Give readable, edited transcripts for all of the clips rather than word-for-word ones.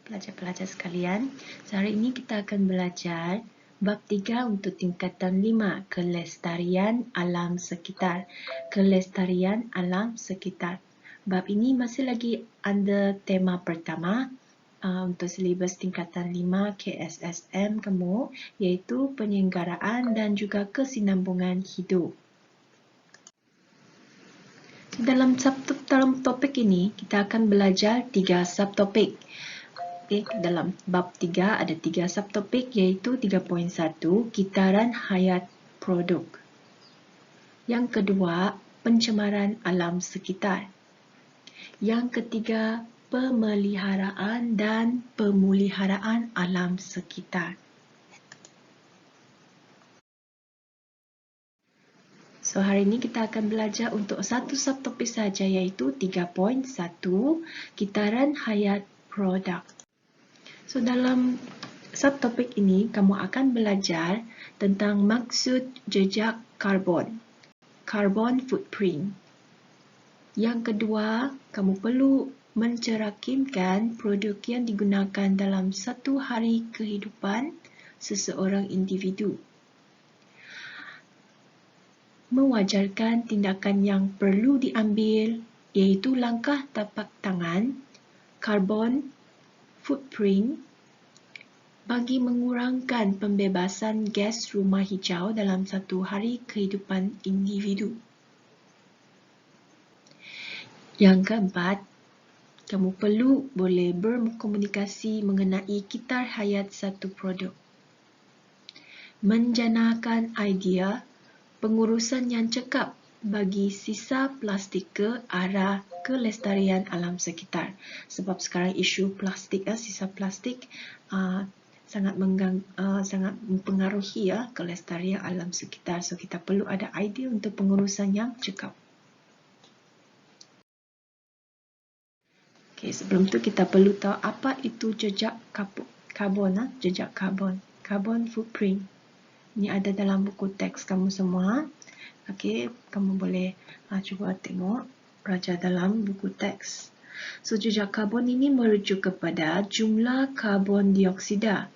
pelajar-pelajar sekalian. Hari ini kita akan belajar bab 3 untuk tingkatan 5, kelestarian alam sekitar. Kelestarian alam sekitar. Bab ini masih lagi under tema pertama untuk silibus tingkatan 5 KSSM kamu, iaitu penyelenggaraan dan juga kesinambungan hidup. Dalam topik ini, kita akan belajar 3 subtopik. Dalam bab 3 ada 3 subtopik iaitu 3.1 kitaran hayat produk. Yang kedua, pencemaran alam sekitar. Yang ketiga, pemeliharaan dan pemuliharaan alam sekitar. So, hari ini kita akan belajar untuk satu subtopik saja iaitu 3.1 kitaran hayat produk. So, dalam subtopik ini, kamu akan belajar tentang maksud jejak karbon, carbon footprint. Yang kedua, kamu perlu mencerakimkan produk yang digunakan dalam satu hari kehidupan seseorang individu. Mewajarkan tindakan yang perlu diambil iaitu langkah tapak tangan, carbon footprint bagi mengurangkan pembebasan gas rumah hijau dalam satu hari kehidupan individu. Yang keempat, kamu perlu boleh berkomunikasi mengenai kitar hayat satu produk. Menjanakan idea pengurusan yang cekap bagi sisa plastik ke arah kelestarian alam sekitar. Sebab sekarang isu plastik, sisa plastik sangat mempengaruhi kelestarian alam sekitar. So kita perlu ada idea untuk pengurusan yang cekap. Okay, sebelum tu kita perlu tahu apa itu jejak karbon, jejak karbon, carbon footprint. Ini ada dalam buku teks kamu semua. Okey, kamu boleh cuba tengok raja dalam buku teks. So, jejak karbon ini merujuk kepada jumlah karbon dioksida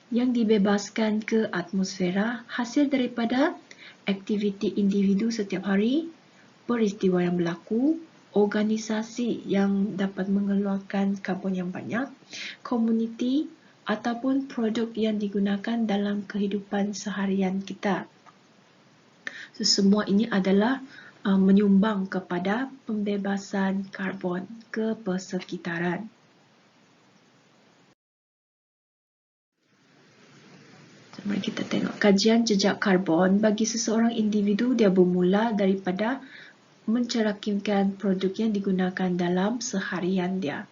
yang dibebaskan ke atmosfera hasil daripada aktiviti individu setiap hari, peristiwa yang berlaku, organisasi yang dapat mengeluarkan karbon yang banyak, komuniti ataupun produk yang digunakan dalam kehidupan seharian kita. So, semua ini adalah menyumbang kepada pembebasan karbon ke persekitaran. So, mari kita tengok kajian jejak karbon bagi seseorang individu. Dia bermula daripada mencerakimkan produk yang digunakan dalam seharian dia.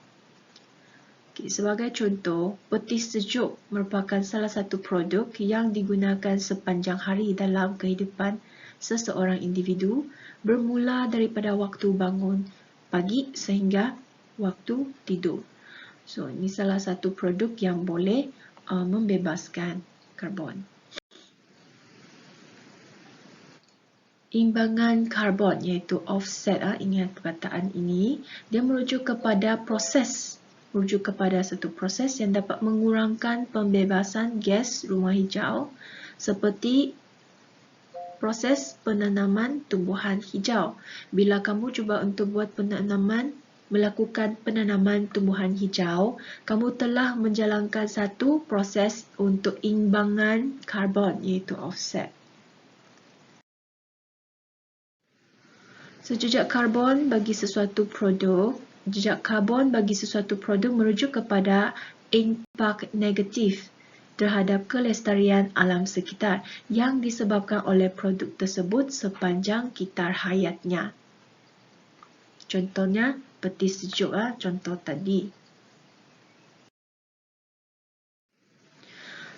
Okay, sebagai contoh, peti sejuk merupakan salah satu produk yang digunakan sepanjang hari dalam kehidupan seseorang individu, bermula daripada waktu bangun pagi sehingga waktu tidur. So, ini salah satu produk yang boleh membebaskan karbon. Imbangan karbon iaitu offset, ingat perkataan ini, dia merujuk kepada satu proses yang dapat mengurangkan pembebasan gas rumah hijau seperti proses penanaman tumbuhan hijau. Bila kamu cuba untuk melakukan penanaman tumbuhan hijau, kamu telah menjalankan satu proses untuk imbangan karbon iaitu offset. So, jejak karbon bagi sesuatu produk merujuk kepada impak negatif terhadap kelestarian alam sekitar yang disebabkan oleh produk tersebut sepanjang kitar hayatnya. Contohnya, peti sejuk, contoh tadi.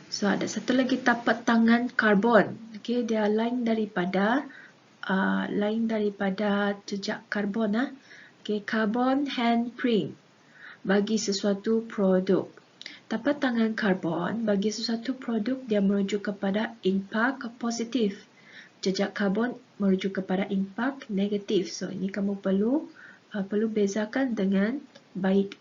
So, ada satu lagi tapak tangan karbon. Okay, dia lain daripada jejak karbon. Okay, carbon handprint bagi sesuatu produk. Tapak tangan karbon bagi sesuatu produk dia merujuk kepada impak positif. Jejak karbon merujuk kepada impak negatif. So, ini kamu perlu bezakan dengan baik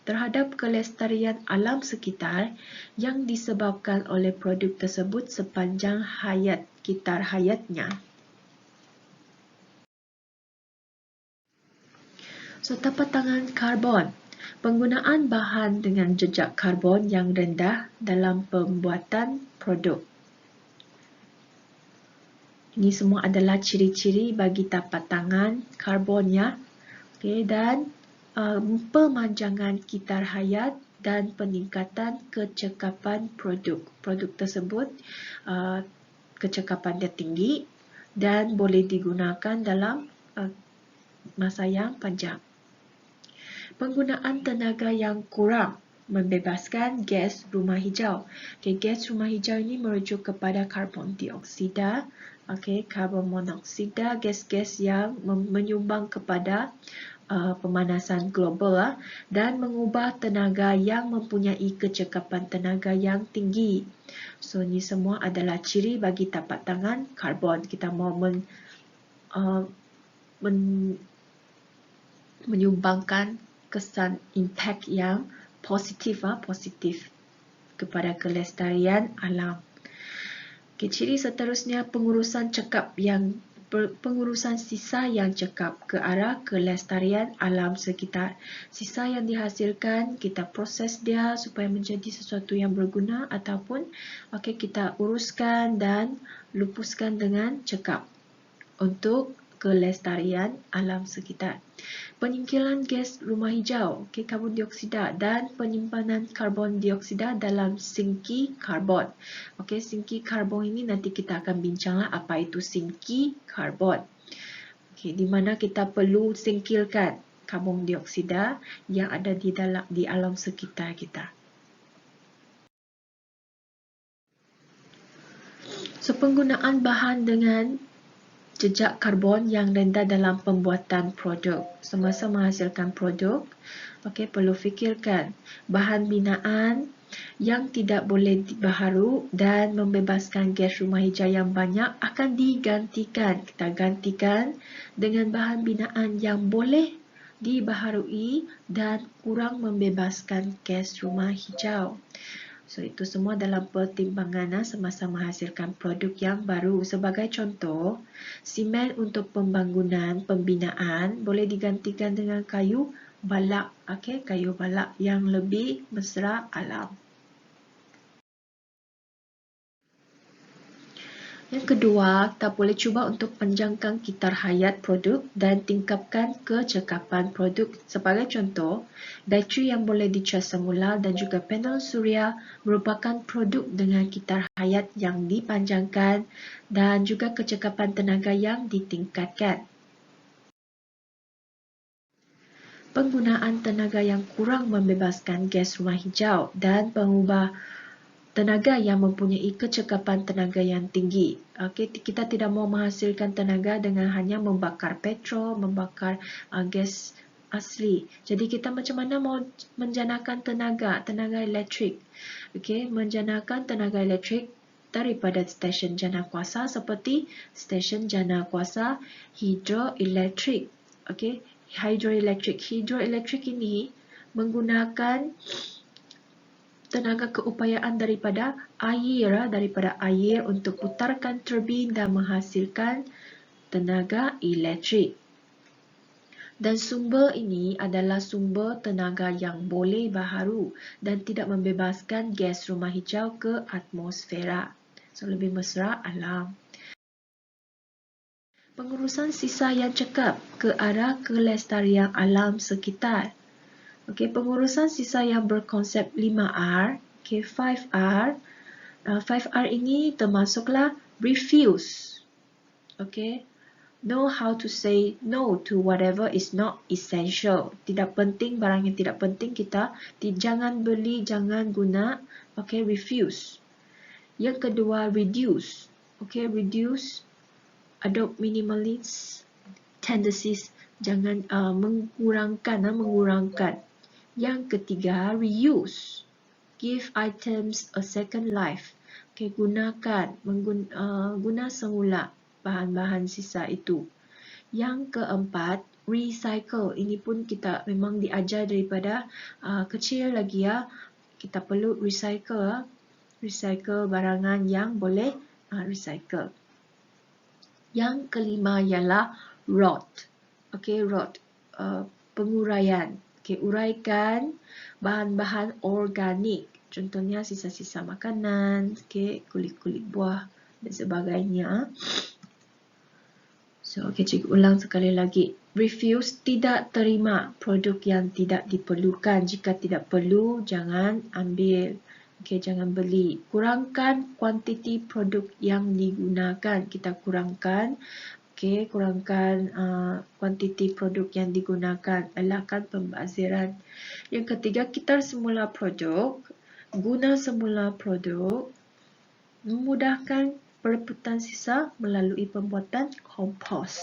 terhadap kelestarian alam sekitar yang disebabkan oleh produk tersebut sepanjang hayatnya. So, tapak tangan karbon. Penggunaan bahan dengan jejak karbon yang rendah dalam pembuatan produk. Ini semua adalah ciri-ciri bagi tapak tangan karbon ya. Okay, dan pemanjangan kitar hayat dan peningkatan kecekapan produk. Produk tersebut kecekapan dia tinggi dan boleh digunakan dalam masa yang panjang. Penggunaan tenaga yang kurang membebaskan gas rumah hijau. Okay, gas rumah hijau ini merujuk kepada karbon dioksida, karbon monoksida, gas-gas yang menyumbang kepada pemanasan global dan mengubah tenaga yang mempunyai kecekapan tenaga yang tinggi. So, ini semua adalah ciri bagi tapak tangan karbon. Kita mau menyumbangkan kesan impact yang positif kepada kelestarian alam. Ciri seterusnya pengurusan sisa yang cekap ke arah kelestarian alam sekitar. Sisa yang dihasilkan, kita proses dia supaya menjadi sesuatu yang berguna ataupun kita uruskan dan lupuskan dengan cekap untuk kelestarian alam sekitar. Penyingkiran gas rumah hijau, karbon dioksida dan penyimpanan karbon dioksida dalam sinki karbon. Sinki karbon ini nanti kita akan bincanglah apa itu sinki karbon. Di mana kita perlu singkirkan karbon dioksida yang ada di alam sekitar kita. So, penggunaan bahan dengan jejak karbon yang rendah dalam pembuatan produk. Semasa menghasilkan produk, perlu fikirkan bahan binaan yang tidak boleh dibaharu dan membebaskan gas rumah hijau yang banyak akan digantikan. Kita gantikan dengan bahan binaan yang boleh dibaharui dan kurang membebaskan gas rumah hijau. So, itu semua dalam pertimbangan semasa menghasilkan produk yang baru. Sebagai contoh, simen untuk pembangunan, pembinaan boleh digantikan dengan kayu balak. Kayu balak yang lebih mesra alam. Yang kedua, kita boleh cuba untuk panjangkan kitar hayat produk dan tingkatkan kecekapan produk. Sebagai contoh, bateri yang boleh dicas semula dan juga panel suria merupakan produk dengan kitar hayat yang dipanjangkan dan juga kecekapan tenaga yang ditingkatkan. Penggunaan tenaga yang kurang membebaskan gas rumah hijau dan pengubah tenaga yang mempunyai kecekapan tenaga yang tinggi. Kita tidak mau menghasilkan tenaga dengan hanya membakar petrol, membakar gas asli. Jadi kita macam mana mau menjanakan tenaga elektrik. Menjanakan tenaga elektrik daripada stesen jana kuasa seperti stesen jana kuasa hidroelektrik. Hidroelektrik ini menggunakan tenaga keupayaan daripada air untuk putarkan turbin dan menghasilkan tenaga elektrik. Dan sumber ini adalah sumber tenaga yang boleh baharu dan tidak membebaskan gas rumah hijau ke atmosfera. So, lebih mesra alam. Pengurusan sisa yang cekap ke arah kelestarian alam sekitar. Pengurusan sisa yang berkonsep 5R, 5R. 5R ini termasuklah refuse. Know how to say no to whatever is not essential. Tidak penting, barang yang tidak penting kita jangan beli, jangan guna. Refuse. Yang kedua, reduce. Reduce. Adopt minimalist tendencies. Jangan mengurangkan. Yang ketiga, reuse. Give items a second life. Guna semula bahan-bahan sisa itu. Yang keempat, recycle. Ini pun kita memang diajar daripada kecil lagi ya. Kita perlu recycle, recycle barangan yang boleh recycle. Yang kelima ialah rot. Okey, rot, penguraian. Okey, uraikan bahan-bahan organik. Contohnya sisa-sisa makanan, okey, kulit-kulit buah dan sebagainya. So, okey, cikgu ulang sekali lagi. Refuse, tidak terima produk yang tidak diperlukan. Jika tidak perlu, jangan ambil. Okey, jangan beli. Kurangkan kuantiti produk yang digunakan. Kita kurangkan, okey, kurangkan kuantiti produk yang digunakan. Elakkan pembaziran. Yang ketiga, kitar semula produk. Guna semula produk. Memudahkan perebutan sisa melalui pembuatan kompos.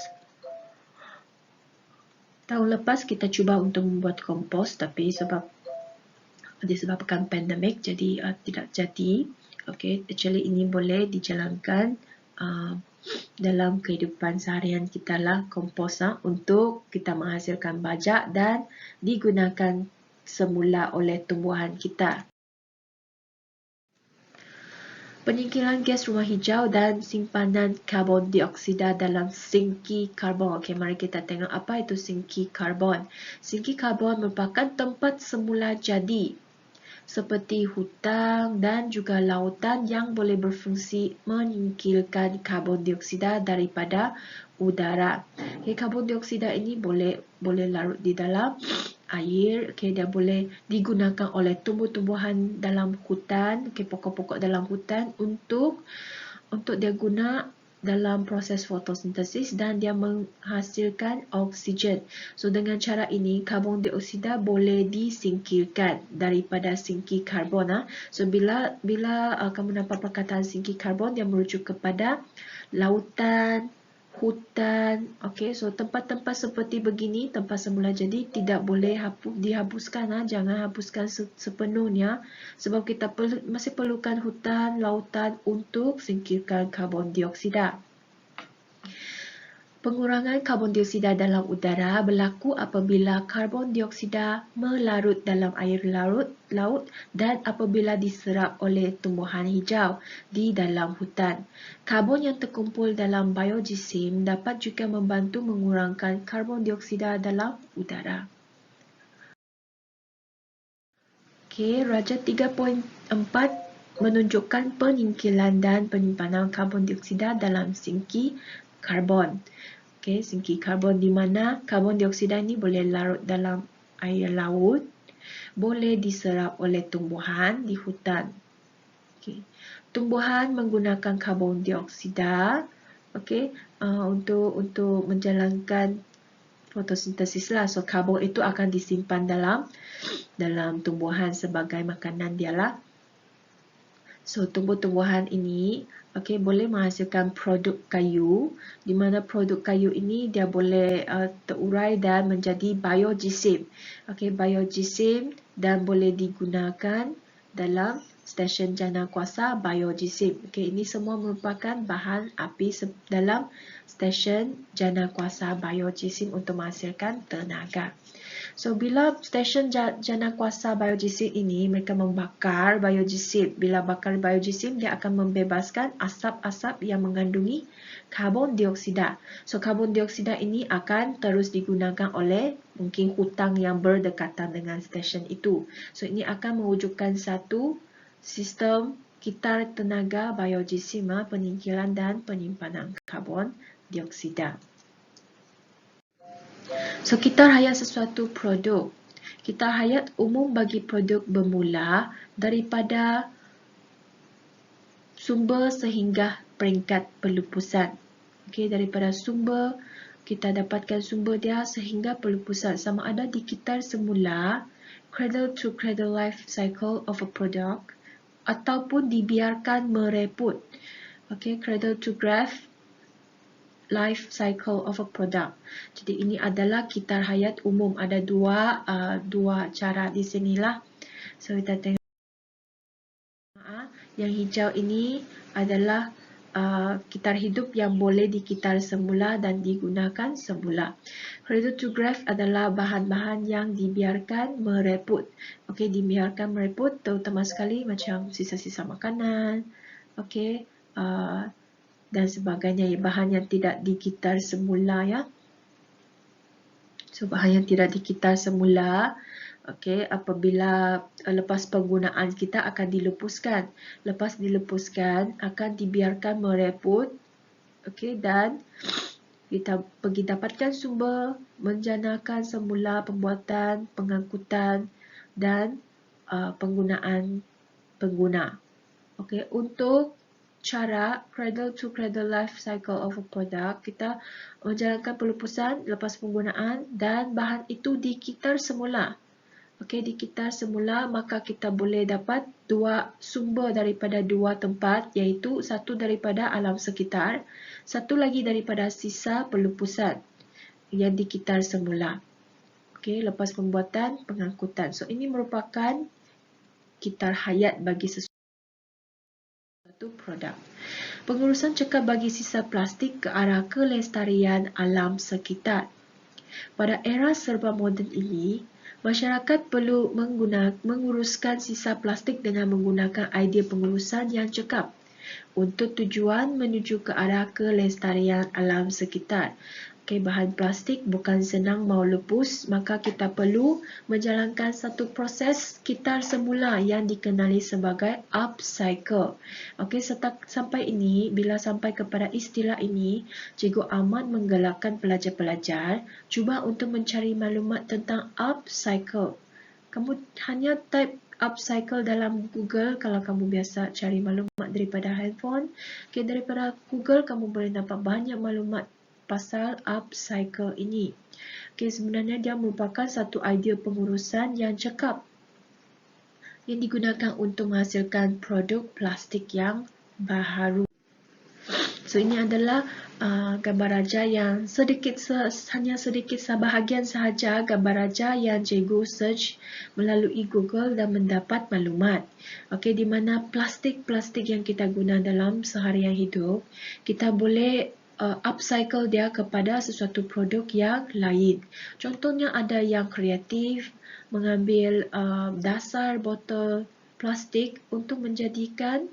Tahun lepas kita cuba untuk membuat kompos, tapi disebabkan pandemik jadi tidak jadi. Okay, actually ini boleh dijalankan dalam kehidupan seharian kita lah, kompos untuk kita menghasilkan bajak dan digunakan semula oleh tumbuhan kita. Penyingkiran gas rumah hijau dan simpanan karbon dioksida dalam sinki karbon. Okey, mari kita tengok apa itu sinki karbon. Sinki karbon merupakan tempat semula jadi seperti hutan dan juga lautan yang boleh berfungsi menyingkirkan karbon dioksida daripada udara. Okay, karbon dioksida ini boleh larut di dalam air, okay, dia boleh digunakan oleh tumbuh-tumbuhan dalam hutan, okay, pokok-pokok dalam hutan untuk dia guna dalam proses fotosintesis dan dia menghasilkan oksigen. So dengan cara ini karbon dioksida boleh disingkirkan daripada sinki karbon. So bila kamu nampak perkataan sinki karbon, dia merujuk kepada lautan, hutan. Okay, so tempat-tempat seperti begini, tempat semula jadi tidak boleh dihapuskan. Jangan hapuskan sepenuhnya sebab kita masih perlukan hutan, lautan untuk singkirkan karbon dioksida. Pengurangan karbon dioksida dalam udara berlaku apabila karbon dioksida melarut dalam air laut dan apabila diserap oleh tumbuhan hijau di dalam hutan. Karbon yang terkumpul dalam biogesim dapat juga membantu mengurangkan karbon dioksida dalam udara. Okey, Raja 3.4 menunjukkan penyingkiran dan penyimpanan karbon dioksida dalam sinki karbon. Okey, sinki karbon di mana karbon dioksida ini boleh larut dalam air laut, boleh diserap oleh tumbuhan di hutan. Okey, tumbuhan menggunakan karbon dioksida, okey, untuk menjalankan fotosintesis lah. So karbon itu akan disimpan dalam tumbuhan sebagai makanan dia lah. So tumbuh-tumbuhan ini boleh menghasilkan produk kayu, di mana produk kayu ini dia boleh terurai dan menjadi biogesim. Biogesim dan boleh digunakan dalam stesen jana kuasa biogesim. Ini semua merupakan bahan api dalam stesen jana kuasa biogesim untuk menghasilkan tenaga. So, bila stesen jana kuasa biogesim ini, mereka membakar biogesim. Bila bakar biogesim, dia akan membebaskan asap-asap yang mengandungi karbon dioksida. So, karbon dioksida ini akan terus digunakan oleh mungkin hutang yang berdekatan dengan stesen itu. So, ini akan mewujudkan satu sistem kitar tenaga biogesim, penyingkiran dan penyimpanan karbon dioksida. So, kitar hayat sesuatu produk. Kitar hayat umum bagi produk bermula daripada sumber sehingga peringkat pelupusan. Daripada sumber, kita dapatkan sumber dia sehingga pelupusan. Sama ada di kitar semula, cradle to cradle life cycle of a product, ataupun dibiarkan mereput. Cradle to graph life cycle of a product. Jadi ini adalah kitar hayat umum. Ada dua cara di sinilah. So kita tengok yang hijau ini adalah kitar hidup yang boleh dikitar semula dan digunakan semula. Cradle to grave adalah bahan-bahan yang dibiarkan mereput. Okey, dibiarkan mereput terutama sekali macam sisa-sisa makanan, okey, dan sebagainya, bahan yang tidak dikitar semula ya. So bahan yang tidak dikitar semula, okey, apabila lepas penggunaan kita akan dilepuskan. Lepas dilepuskan akan dibiarkan mereput, okey, dan kita pergi dapatkan sumber, menjanakan semula pembuatan, pengangkutan dan penggunaan pengguna. Okey, untuk cara cradle to cradle life cycle of a product, kita menjalankan pelupusan lepas penggunaan dan bahan itu dikitar semula. Okey, dikitar semula, maka kita boleh dapat dua sumber daripada dua tempat, iaitu satu daripada alam sekitar, satu lagi daripada sisa pelupusan yang dikitar semula. Okey, lepas pembuatan, pengangkutan. So ini merupakan kitar hayat bagi sesuatu produk. Pengurusan cekap bagi sisa plastik ke arah kelestarian alam sekitar. Pada era serba moden ini, masyarakat perlu menguruskan sisa plastik dengan menggunakan idea pengurusan yang cekap untuk tujuan menuju ke arah kelestarian alam sekitar. Okay, bahan plastik bukan senang mau lepus, maka kita perlu menjalankan satu proses kitar semula yang dikenali sebagai upcycle. Okay, sampai ini, bila sampai kepada istilah ini, cikgu amat menggalakkan pelajar-pelajar cuba untuk mencari maklumat tentang upcycle. Kamu hanya type upcycle dalam Google kalau kamu biasa cari maklumat daripada handphone. Okay, daripada Google kamu boleh dapat banyak maklumat pasal upcycle ini. Okay, sebenarnya dia merupakan satu idea pengurusan yang cekap yang digunakan untuk menghasilkan produk plastik yang baharu. So ini adalah gambar raja yang hanya sedikit sebahagian sahaja gambar raja yang cikgu search melalui Google dan mendapat maklumat. Okey, di mana plastik-plastik yang kita guna dalam seharian hidup, kita boleh upcycle dia kepada sesuatu produk yang lain. Contohnya ada yang kreatif, mengambil dasar botol plastik untuk menjadikan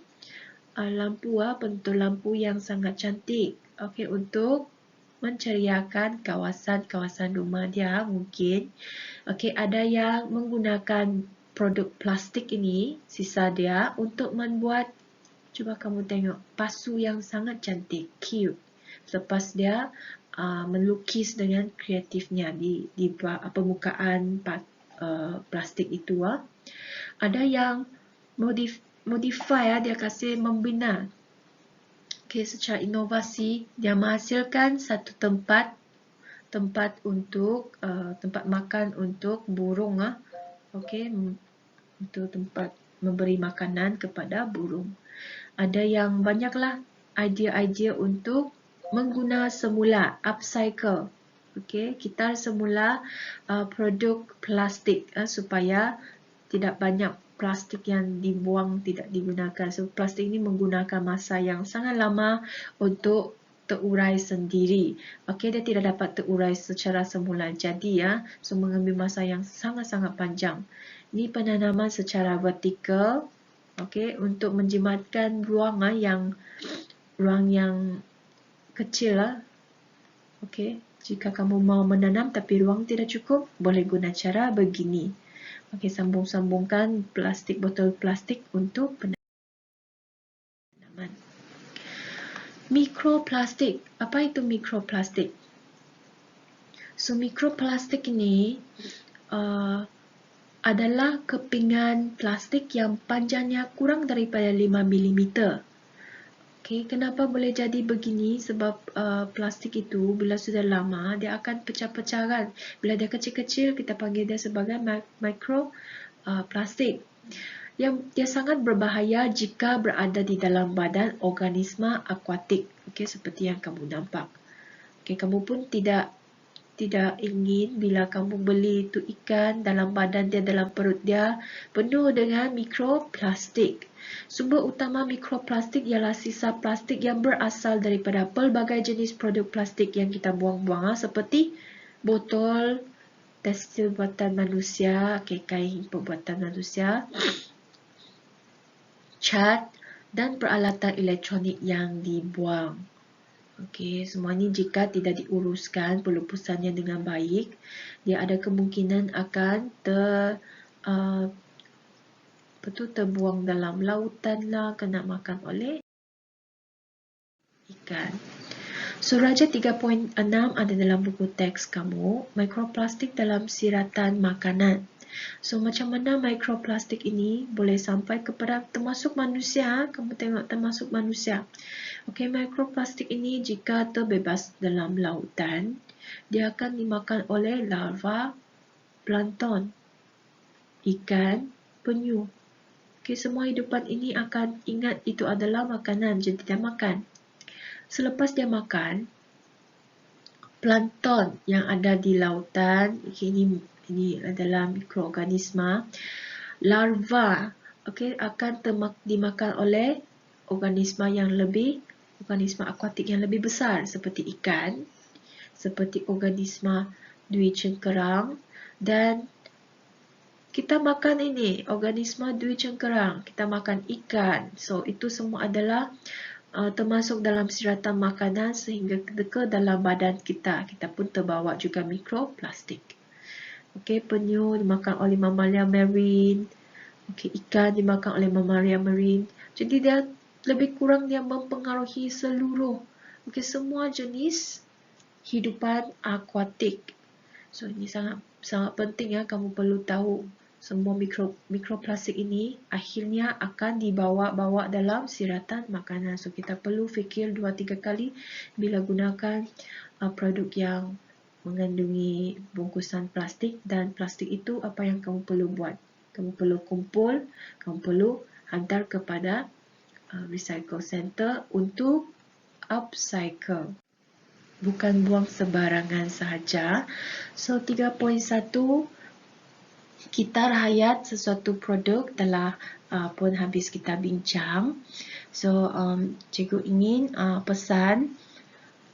lampu, pentul lampu yang sangat cantik. Okey, untuk menceriakan kawasan-kawasan rumah dia mungkin. Okey, ada yang menggunakan produk plastik ini, sisa dia, untuk membuat, cuba kamu tengok, pasu yang sangat cantik, cute. Lepas dia melukis dengan kreatifnya di permukaan plastik itu. Ada yang modify, dia kasih membina. Okay, secara inovasi, dia menghasilkan satu tempat untuk tempat makan untuk burung. Okay, untuk tempat memberi makanan kepada burung. Ada yang banyaklah idea-idea untuk mengguna semula, upcycle. Okay, kitar semula produk plastik supaya tidak banyak plastik yang dibuang, tidak digunakan. So, plastik ini menggunakan masa yang sangat lama untuk terurai sendiri. Okey, dia tidak dapat terurai secara semula. Jadi so mengambil masa yang sangat-sangat panjang. Ini penanaman secara vertikal, okey, untuk menjimatkan ruang yang kecil. Okey, jika kamu mau menanam tapi ruang tidak cukup, boleh guna cara begini. Okey, sambung-sambungkan botol plastik untuk penanaman. Mikroplastik. Apa itu mikroplastik? So, mikroplastik ini adalah kepingan plastik yang panjangnya kurang daripada 5 mm. Okay, kenapa boleh jadi begini? Sebab plastik itu bila sudah lama, dia akan pecah-pecah kan. Bila dia kecil-kecil, kita panggil dia sebagai mikroplastik. Yang dia sangat berbahaya jika berada di dalam badan organisma akuatik. Okay, seperti yang kamu nampak. Okay, kamu pun tidak tidak ingin bila kamu beli itu ikan dalam badan dia, dalam perut dia penuh dengan mikroplastik. Sumber utama mikroplastik ialah sisa plastik yang berasal daripada pelbagai jenis produk plastik yang kita buang-buang, seperti botol, tekstil buatan manusia, kain perbuatan manusia, cat dan peralatan elektronik yang dibuang. Okey, semua ini jika tidak diuruskan pelupusannya dengan baik, dia ada kemungkinan akan terbuang dalam lautan lah, kena makan oleh ikan. Suraja 3.6 ada dalam buku teks kamu, mikroplastik dalam siratan makanan. So, macam mana mikroplastik ini boleh sampai kepada termasuk manusia? Kamu tengok termasuk manusia. Okey, mikroplastik ini jika terbebas dalam lautan, dia akan dimakan oleh larva, plankton, ikan, penyu. Okey, semua hidupan ini akan ingat itu adalah makanan, jadi dia makan. Selepas dia makan, plankton yang ada di lautan, ini adalah mikroorganisma, larva, akan dimakan oleh organisma akuatik yang lebih besar, seperti ikan, seperti organisma dui cengkerang, dan kita makan ini, organisma dui cengkerang, kita makan ikan. So, itu semua adalah termasuk dalam siratan makanan sehingga ke dalam badan kita. Kita pun terbawa juga mikroplastik. Okey, penyu dimakan oleh mamalia marine. Okey, ikan dimakan oleh mamalia marine. Jadi dia lebih kurang dia mempengaruhi seluruh semua jenis hidupan akuatik. So, ini sangat penting ya, kamu perlu tahu. Semua mikroplastik ini akhirnya akan dibawa dalam siratan makanan. So, kita perlu fikir 2-3 kali bila gunakan produk yang mengandungi bungkusan plastik, dan plastik itu apa yang kamu perlu buat. Kamu perlu kumpul, kamu perlu hantar kepada recycle center untuk upcycle. Bukan buang sebarangan sahaja. So, 3.1, kitar hayat sesuatu produk telah pun habis kita bincang. So, cikgu ingin pesan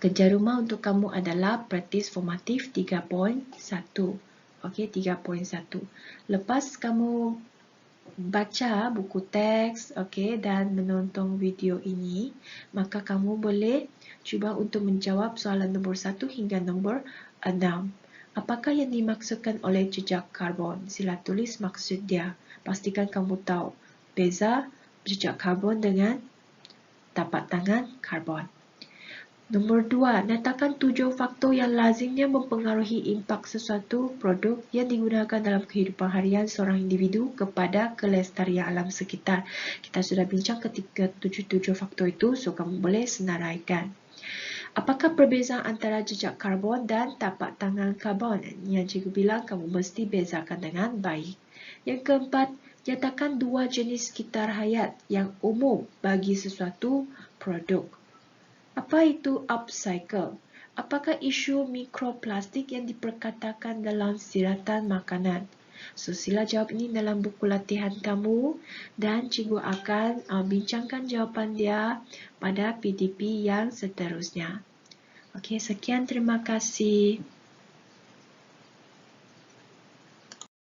kerja rumah untuk kamu adalah praktis formatif 3.1. Okey, 3.1. Lepas kamu baca buku teks, dan menonton video ini, maka kamu boleh cuba untuk menjawab soalan nombor 1 hingga nombor 6. Apakah yang dimaksudkan oleh jejak karbon? Sila tulis maksud dia. Pastikan kamu tahu beza jejak karbon dengan tapak tangan karbon. Nombor 2, nyatakan 7 faktor yang lazimnya mempengaruhi impak sesuatu produk yang digunakan dalam kehidupan harian seorang individu kepada kelestarian alam sekitar. Kita sudah bincang ketika 7 faktor itu, so kamu boleh senaraikan. Apakah perbezaan antara jejak karbon dan tapak tangan karbon? Yang cikgu bilang kamu mesti bezakan dengan baik. Yang keempat, nyatakan 2 jenis kitar hayat yang umum bagi sesuatu produk. Apa itu upcycle? Apakah isu mikroplastik yang diperkatakan dalam siratan makanan? So, sila jawab ini dalam buku latihan kamu, dan cikgu akan bincangkan jawapan dia pada PDP yang seterusnya. Okey, sekian, terima kasih.